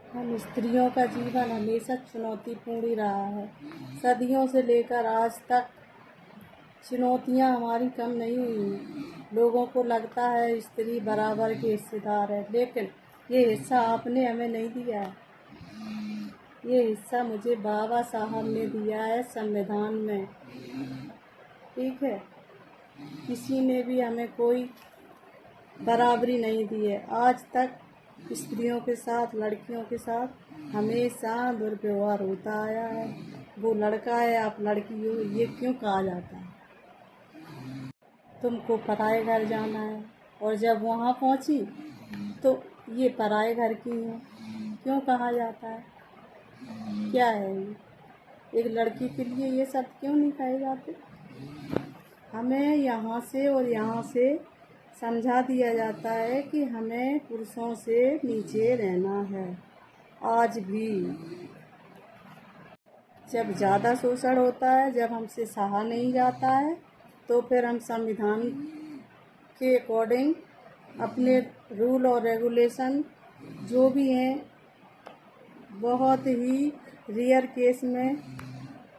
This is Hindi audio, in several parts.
हम स्त्रियों का जीवन हमेशा चुनौतीपूर्ण ही रहा है। सदियों से लेकर आज तक चुनौतियां हमारी कम नहीं हुई हैं। लोगों को लगता है स्त्री बराबर की हिस्सेदार है, लेकिन ये हिस्सा आपने हमें नहीं दिया है। ये हिस्सा मुझे बाबा साहब ने दिया है संविधान में। ठीक है, किसी ने भी हमें कोई बराबरी नहीं दी है। आज तक स्त्रियों के साथ, लड़कियों के साथ हमेशा दुर्व्यवहार होता आया है। वो लड़का है, आप लड़की हो, ये क्यों कहा जाता है? तुमको पराए घर जाना है, और जब वहाँ पहुँची तो ये पराए घर की है, क्यों कहा जाता है? क्या है ये? एक लड़की के लिए ये सब क्यों नहीं कहे जाते? हमें यहाँ से और यहाँ से समझा दिया जाता है कि हमें पुरुषों से नीचे रहना है। आज भी जब ज़्यादा शोषण होता है, जब हमसे सहा नहीं जाता है, तो फिर हम संविधान के अकॉर्डिंग अपने रूल और रेगुलेशन जो भी हैं, बहुत ही रेयर केस में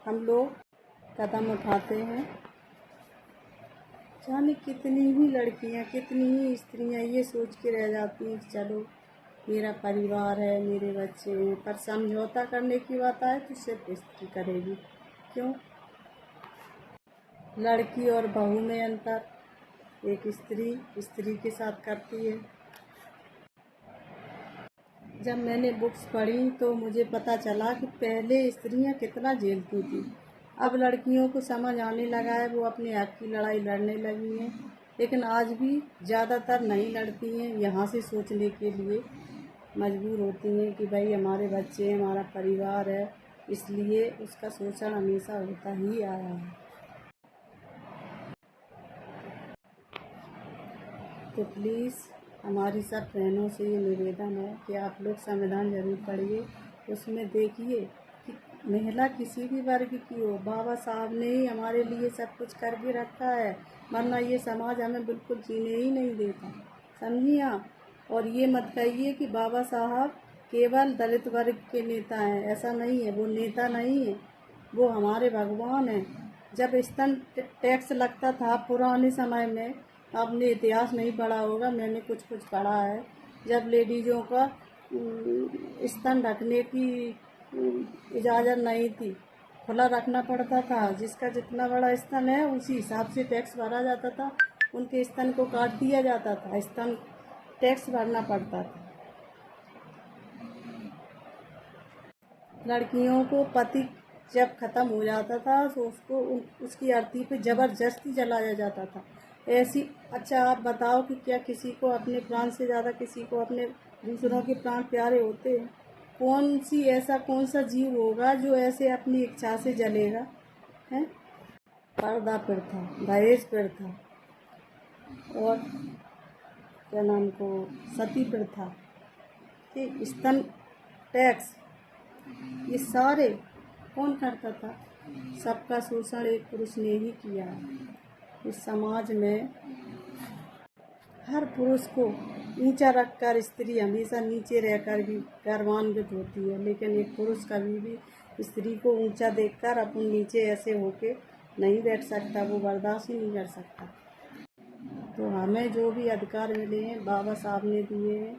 हम लोग कदम उठाते हैं। जाने कितनी ही लड़कियां, कितनी ही स्त्रियां ये सोच के रह जाती हैं कि चलो मेरा परिवार है, मेरे बच्चे हैं, पर समझौता करने की बात आए तो सिर्फ स्त्री करेगी। क्यों? लड़की और बहू में अंतर एक स्त्री के साथ करती है। जब मैंने बुक्स पढ़ी तो मुझे पता चला कि पहले स्त्रियां कितना झेलती थी। अब लड़कियों को समझ आने लगा है, वो अपने हक की लड़ाई लड़ने लगी हैं, लेकिन आज भी ज़्यादातर नहीं लड़ती हैं। यहाँ से सोचने के लिए मजबूर होती हैं कि भाई हमारे बच्चे हैं, हमारा परिवार है, इसलिए उसका शोषण हमेशा होता ही आया है। तो प्लीज़ हमारी सब बहनों से ये निवेदन है कि आप लोग संविधान जरूर पढ़िए, उसमें देखिए कि महिला किसी भी वर्ग की हो, बाबा साहब ने ही हमारे लिए सब कुछ करके रखा है, वरना ये समाज हमें बिल्कुल जीने ही नहीं देता। समझिए आप। और ये मत कहिए कि बाबा साहब केवल दलित वर्ग के नेता हैं, ऐसा नहीं है। वो नेता नहीं है, वो हमारे भगवान हैं। जब स्तन टैक्स लगता था पुराने समय में, आपने इतिहास नहीं पढ़ा होगा, मैंने कुछ पढ़ा है। जब लेडीज़ों का स्तन ढकने की इजाज़त नहीं थी, खुला रखना पड़ता था। जिसका जितना बड़ा स्तन है उसी हिसाब से टैक्स भरा जाता था। उनके स्तन को काट दिया जाता था, स्तन टैक्स भरना पड़ता था। लड़कियों को पति जब ख़त्म हो जाता था तो उसको उसकी अर्थी पे ज़बरदस्ती जलाया जाता था। ऐसी अच्छा आप बताओ कि क्या किसी को अपने प्राण से ज़्यादा किसी को अपने दूसरों के प्राण प्यारे होते हैं? कौन सा जीव होगा जो ऐसे अपनी इच्छा से जलेगा? हैं? पर्दा प्रथा, दहेज प्रथा, और क्या नाम को सती प्रथा, ठीक, स्तन टैक्स, ये सारे कौन करता था? सबका शोषण एक पुरुष ने ही किया है। इस समाज में हर पुरुष को ऊंचा रखकर स्त्री हमेशा नीचे रहकर भी गर्वान्वित होती है, लेकिन एक पुरुष कभी भी स्त्री को ऊंचा देखकर अपन नीचे ऐसे होके नहीं बैठ सकता, वो बर्दाश्त ही नहीं कर सकता। तो हमें जो भी अधिकार मिले हैं बाबा साहब ने दिए हैं,